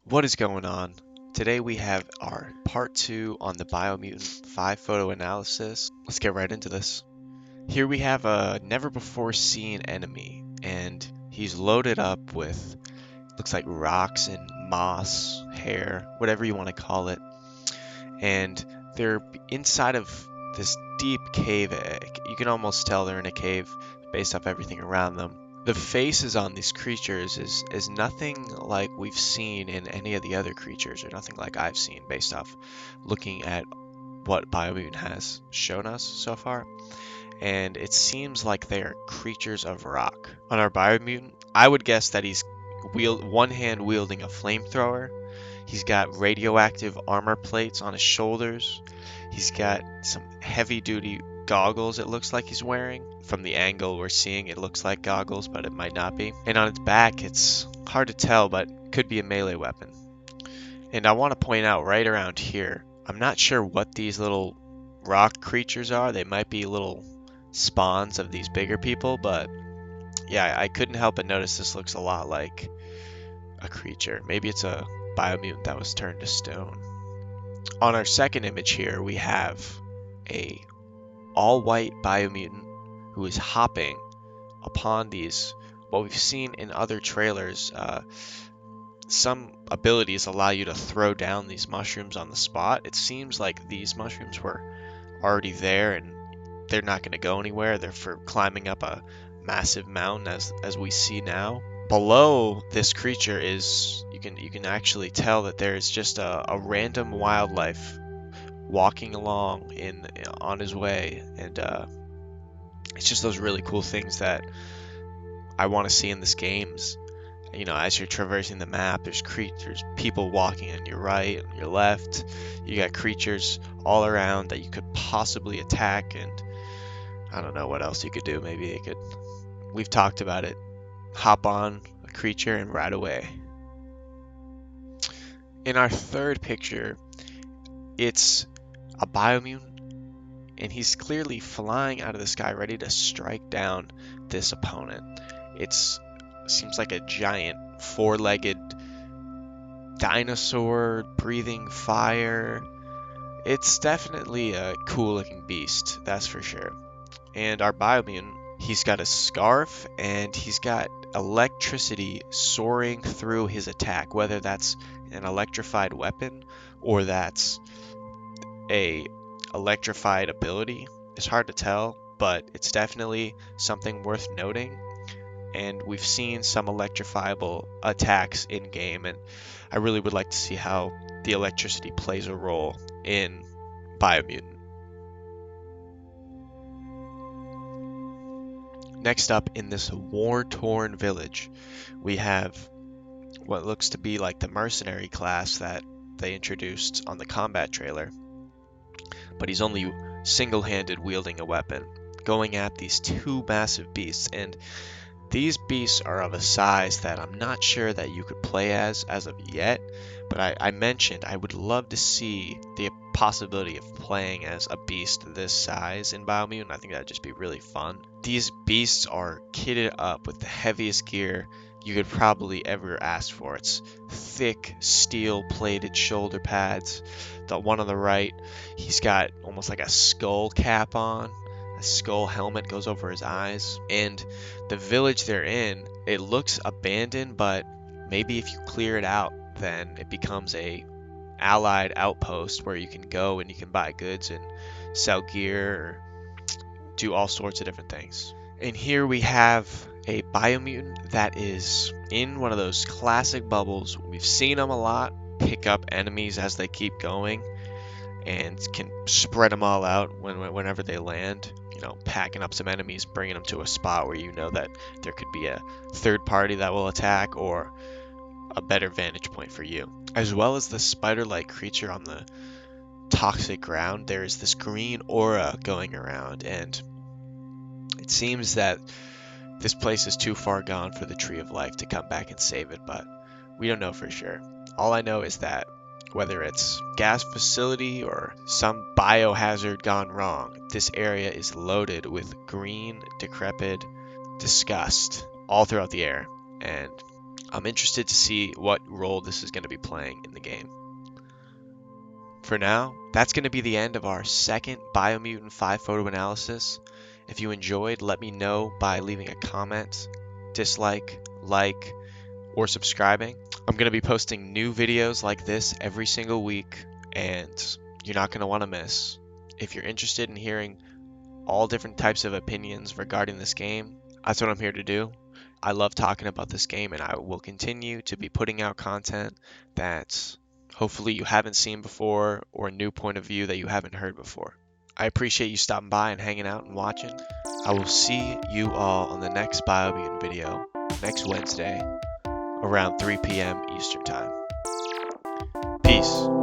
What is going on? Today we have our part 2 on the Biomutant 5 photo analysis. Let's get right into this. Here we have a never before seen enemy, and he's loaded up with, looks like rocks and moss, hair, whatever you want to call it. And they're inside of this deep cave. You can almost tell they're in a cave based off everything around them. The faces on these creatures is nothing like we've seen in any of the other creatures, or nothing like I've seen based off looking at what Biomutant has shown us so far. And it seems like they are creatures of rock. On our Biomutant, I would guess that he's one hand wielding a flamethrower. He's got radioactive armor plates on his shoulders. He's got some heavy-duty goggles it looks like he's wearing. From the angle we're seeing, it looks like goggles, but it might not be. And on its back, it's hard to tell, but could be a melee weapon. And I want to point out right around here, I'm not sure what these little rock creatures are. They might be little spawns of these bigger people, but yeah, I couldn't help but notice this looks a lot like a creature. Maybe it's a Biomutant that was turned to stone. On our second image here, we have a all-white Biomutant who is hopping upon these, what we've seen in other trailers. Some abilities allow you to throw down these mushrooms on the spot. It seems like these mushrooms were already there and they're not going to go anywhere. They're for climbing up a massive mountain as we see now. Below this creature is, you can actually tell that there's just a random wildlife walking along on his way, and it's just those really cool things that I want to see in this game. You know, as you're traversing the map, there's people walking on your right and your left. You got creatures all around that you could possibly attack, and I don't know what else you could do. Maybe they could, we've talked about it, hop on a creature and ride away. In our third picture, it's a Biomutant, and he's clearly flying out of the sky ready to strike down this opponent. Seems like a giant four-legged dinosaur breathing fire. It's definitely a cool looking beast, that's for sure. And our Biomutant, he's got a scarf and he's got electricity soaring through his attack, whether that's an electrified weapon or that's a electrified ability. It's hard to tell, but it's definitely something worth noting. And we've seen some electrifiable attacks in game, and I really would like to see how the electricity plays a role in Biomutant. Next up, in this war-torn village, we have what looks to be like the mercenary class that they introduced on the combat trailer, but he's only single-handed wielding a weapon, going at these two massive beasts. And these beasts are of a size that I'm not sure that you could play as of yet, but I mentioned I would love to see the possibility of playing as a beast this size in Biomutant. I think that'd just be really fun. These beasts are kitted up with the heaviest gear you could probably ever ask for. It's thick steel-plated shoulder pads. The one on the right, he's got almost like a skull cap on. A skull helmet goes over his eyes. And the village they're in, it looks abandoned, but maybe if you clear it out, then it becomes a allied outpost where you can go and you can buy goods and sell gear or do all sorts of different things. And here we have a Biomutant that is in one of those classic bubbles. We've seen them a lot, pick up enemies as they keep going, and can spread them all out whenever they land. You know, packing up some enemies, bringing them to a spot where you know that there could be a third party that will attack or a better vantage point for you. As well as the spider-like creature on the toxic ground, there is this green aura going around, and it seems that this place is too far gone for the Tree of Life to come back and save it, but we don't know for sure. All I know is that whether it's gas facility or some biohazard gone wrong, this area is loaded with green, decrepit disgust all throughout the air. And I'm interested to see what role this is going to be playing in the game. For now, that's going to be the end of our second Biomutant 5 photo analysis. If you enjoyed, let me know by leaving a comment, dislike, like, or subscribing. I'm going to be posting new videos like this every single week, and you're not going to want to miss. If you're interested in hearing all different types of opinions regarding this game, that's what I'm here to do. I love talking about this game, and I will continue to be putting out content that hopefully you haven't seen before or a new point of view that you haven't heard before. I appreciate you stopping by and hanging out and watching. I will see you all on the next Biomutant video next Wednesday around 3 p.m. Eastern Time. Peace.